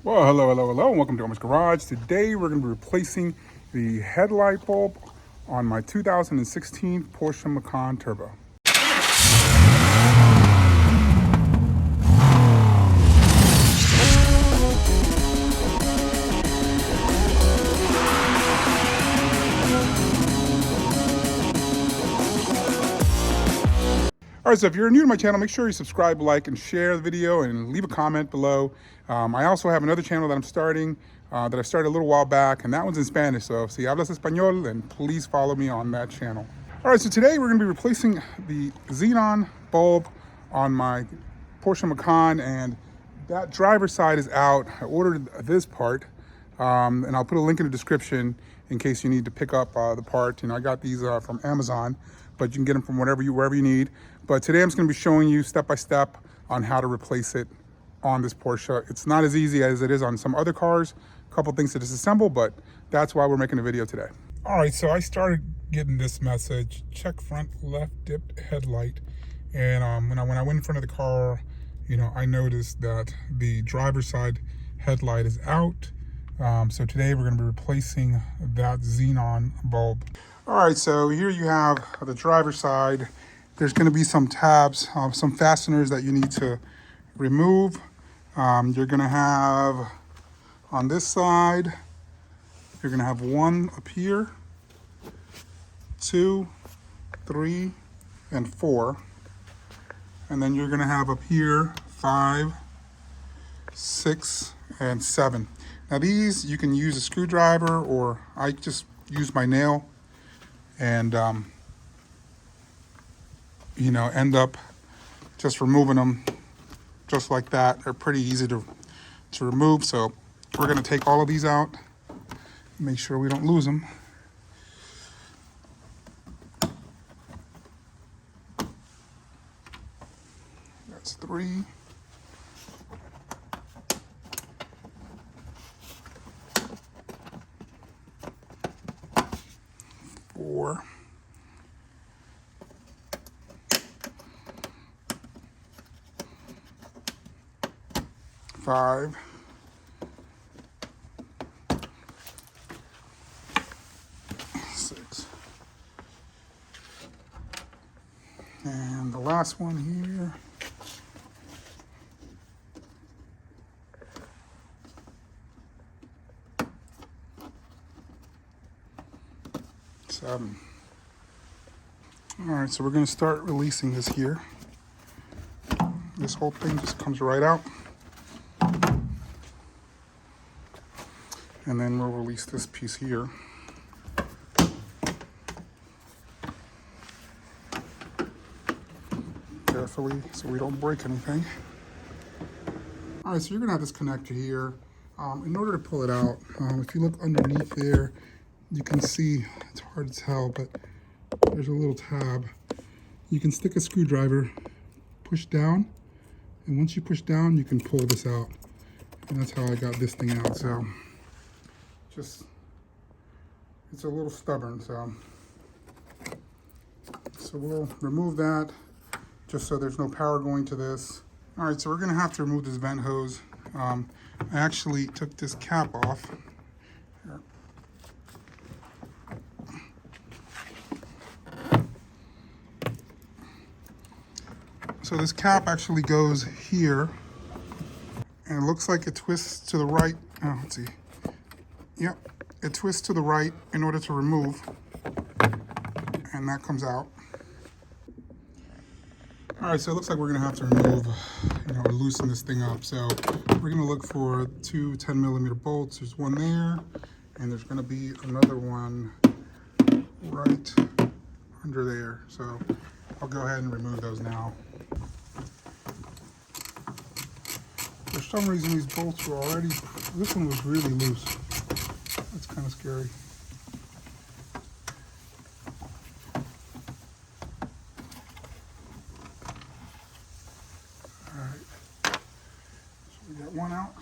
Well, hello, and welcome to Omar's Garage. Today we're going to be replacing the headlight bulb on my 2016 Porsche Macan Turbo. All right, so if you're new to my channel, make sure you subscribe, like, and share the video, and leave a comment below. I also have another channel that I'm starting, that I started a little while back, and that one's in Spanish. So if si hablas español, then please follow me on that channel. All right, so today we're gonna be replacing the Xenon bulb on my Porsche Macan, and that driver's side is out. I ordered this part, and I'll put a link in the description in case you need to pick up the part. You know, I got these from Amazon, but you can get them from wherever you need. But today I'm just gonna be showing you step by step on how to replace it on this Porsche. It's not as easy as it is on some other cars. A couple things to disassemble, but that's why we're making a video today. All right, so I started getting this message: check front left dipped headlight. And when I went in front of the car, you know, I noticed that the driver's side headlight is out. So today we're gonna be replacing that Xenon bulb. All right, so here you have the driver's side. There's gonna be some tabs, some fasteners that you need to remove. You're gonna have, on this side, you're gonna have one up here, 2, 3, and 4. And then you're gonna have up here 5, 6, and 7. Now these, you can use a screwdriver, or I just use my nail and you know, end up just removing them just like that. They're pretty easy to remove. So we're gonna take all of these out, make sure we don't lose them. That's 3. 4. 5. 6. And the last one here. 7. All right, so we're going to start releasing this here. This whole thing just comes right out. And then we'll release this piece here. Carefully, so we don't break anything. All right, so you're gonna have this connector here. In order to pull it out, if you look underneath there, you can see, it's hard to tell, but there's a little tab. You can stick a screwdriver, push down, and once you push down, you can pull this out. And that's how I got this thing out. So just, it's a little stubborn, so we'll remove that just so there's no power going to this. All right, so we're gonna have to remove this vent hose. I actually took this cap off. Here. So this cap actually goes here, and it looks like it twists to the right. Oh, let's see. Yep, it twists to the right in order to remove, and that comes out. All right, so it looks like we're gonna have to remove, you know, or loosen this thing up. So we're gonna look for 2 10mm bolts. There's one there, and there's gonna be another one right under there. So I'll go ahead and remove those now. For some reason, these bolts were already, this one was really loose. That's kind of scary. All right, so we got one out.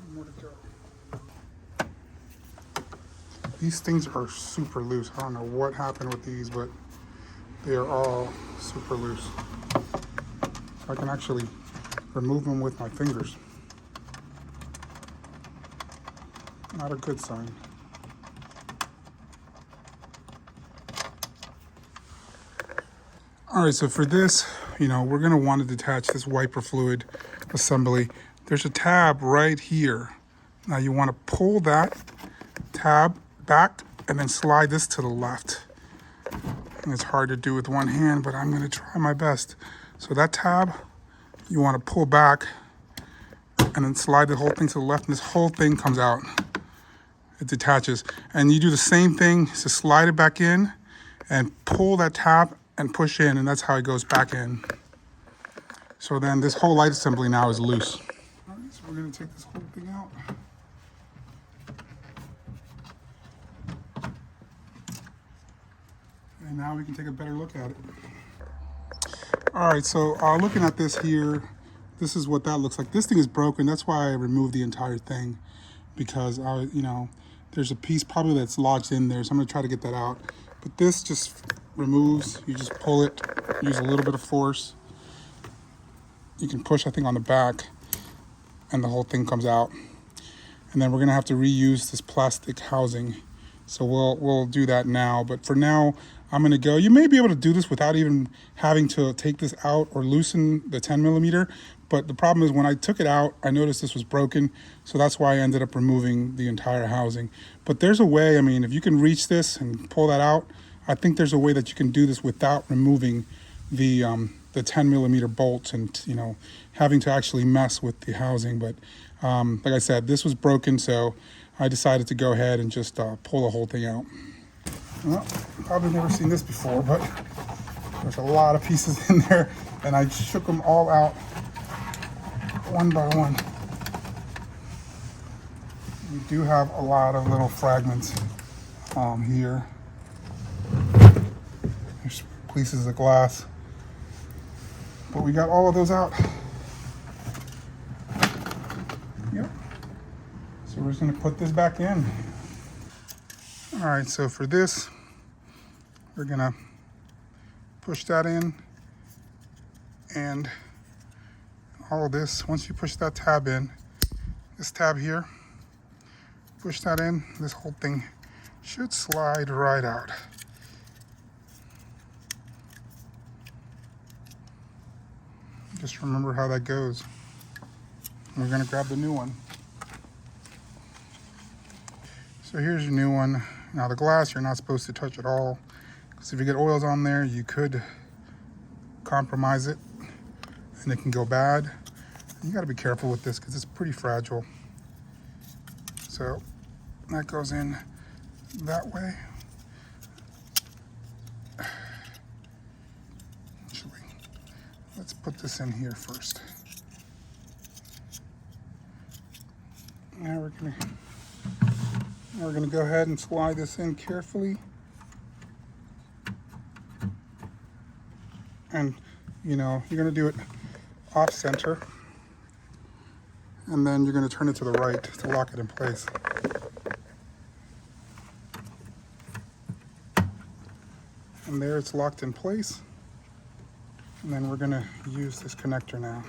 One more to go. These things are super loose. I don't know what happened with these, but they are all super loose. I can actually remove them with my fingers. Not a good sign. All right, so for this, we're gonna want to detach this wiper fluid assembly. There's a tab right here. Now you want to pull that tab back and then slide this to the left. And it's hard to do with one hand, but I'm gonna try my best. So that tab, you want to pull back and then slide the whole thing to the left, and this whole thing comes out. It detaches. And you do the same thing, so slide it back in and pull that tab and push in, and that's how it goes back in. So then this whole light assembly now is loose. All right, so we're gonna take this whole thing out. And now we can take a better look at it. All right, so looking at this here, this is what that looks like. This thing is broken. That's why I removed the entire thing, because there's a piece probably that's lodged in there. So I'm gonna try to get that out. But this just removes, you just pull it, use a little bit of force. You can push, I think, on the back, and the whole thing comes out. And then we're gonna have to reuse this plastic housing. So we'll do that now. But for now, I'm gonna go. You may be able to do this without even having to take this out or loosen the 10mm. But the problem is when I took it out, I noticed this was broken. So that's why I ended up removing the entire housing. But there's a way, if you can reach this and pull that out, I think there's a way that you can do this without removing the 10mm bolts and, having to actually mess with the housing. But like I said, this was broken, so I decided to go ahead and just pull the whole thing out. Well, probably never seen this before, but there's a lot of pieces in there, and I shook them all out one by one. We do have a lot of little fragments here. There's pieces of glass, but we got all of those out. Yep. So we're just gonna put this back in. All right, so for this, we're gonna push that in, and all of this, once you push that tab in, this tab here, push that in, this whole thing should slide right out. Just remember how that goes. We're gonna grab the new one. So here's your new one. Now the glass, you're not supposed to touch at all, because if you get oils on there, you could compromise it and it can go bad. You gotta be careful with this because it's pretty fragile. So that goes in that way. Actually, let's put this in here first. Now we're gonna go ahead and slide this in carefully. And you're gonna do it off center. And then you're gonna turn it to the right to lock it in place. And there it's locked in place. And then we're gonna use this connector now.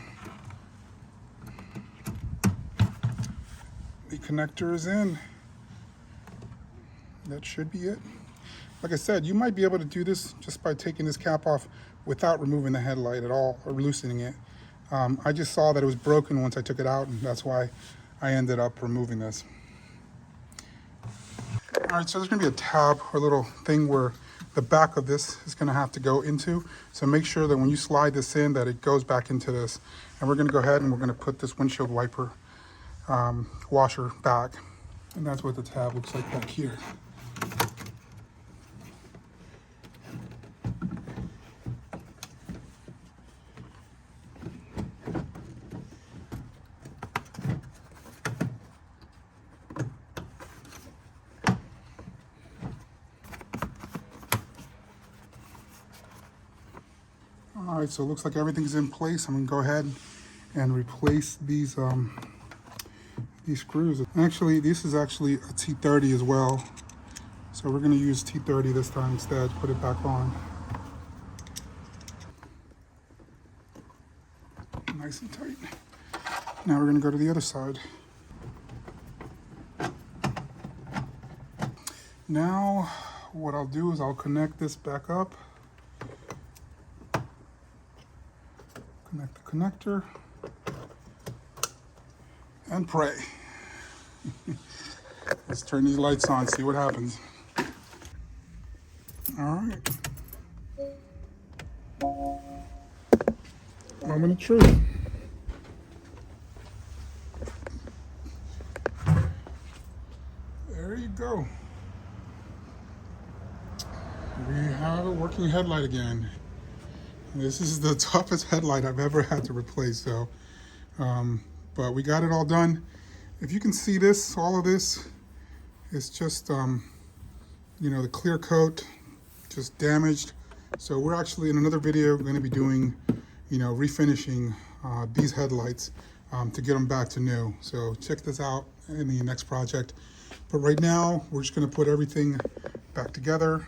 The connector is in. That should be it. Like I said, you might be able to do this just by taking this cap off without removing the headlight at all or loosening it. I just saw that it was broken once I took it out, and that's why I ended up removing this. All right, so there's gonna be a tab or a little thing where the back of this is gonna have to go into. So make sure that when you slide this in that it goes back into this. And we're gonna go ahead and we're gonna put this windshield wiper washer back. And that's what the tab looks like back here. All right, so it looks like everything's in place. I'm gonna go ahead and replace these screws. Actually, this is actually a T30 as well. So we're gonna use T30 this time instead, put it back on. Nice and tight. Now we're gonna go to the other side. Now, what I'll do is I'll connect this back up. Connect the connector. And pray. Let's turn these lights on, see what happens. All right. Moment of truth. There you go. We have a working headlight again. This is the toughest headlight I've ever had to replace, so but we got it all done. If you can see this, all of this is just you know, the clear coat just damaged. So we're actually in another video going to be doing, you know, refinishing these headlights to get them back to new. So check this out in the next project. But right now we're just going to put everything back together.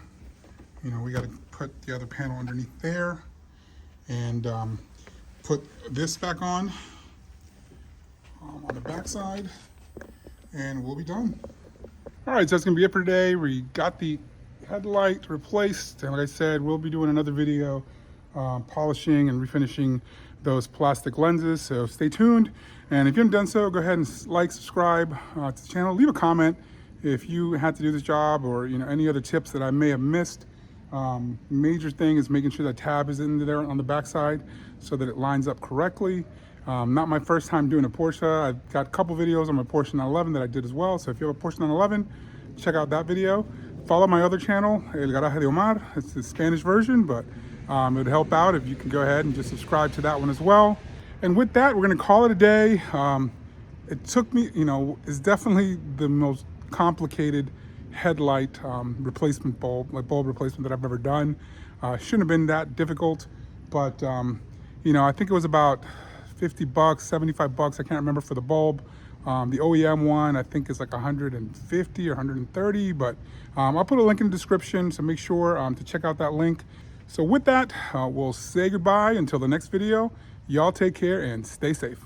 You know, we got to put the other panel underneath there and put this back on the back side, and we'll be done. All right, so that's gonna be it for today. We got the headlight replaced, and like I said, we'll be doing another video polishing and refinishing those plastic lenses, so stay tuned. And if you haven't done so, go ahead and like, subscribe to the channel, leave a comment if you had to do this job, or you know, any other tips that I may have missed. Major thing is making sure that tab is in there on the back side so that it lines up correctly. Not my first time doing a Porsche. I've got a couple videos on my Porsche 911 that I did as well. So if you have a Porsche 911, check out that video. Follow my other channel, El Garaje de Omar. It's the Spanish version, but it would help out if you can go ahead and just subscribe to that one as well. And with that, we're gonna call it a day. It took me, you know, it's definitely the most complicated headlight replacement bulb replacement that I've ever done. Shouldn't have been that difficult, but you know, I think it was about 50 bucks, 75 bucks, I can't remember, for the bulb. The OEM one I think is like 150 or 130, but I'll put a link in the description, so make sure to check out that link. So with that, we'll say goodbye until the next video. Y'all take care and stay safe.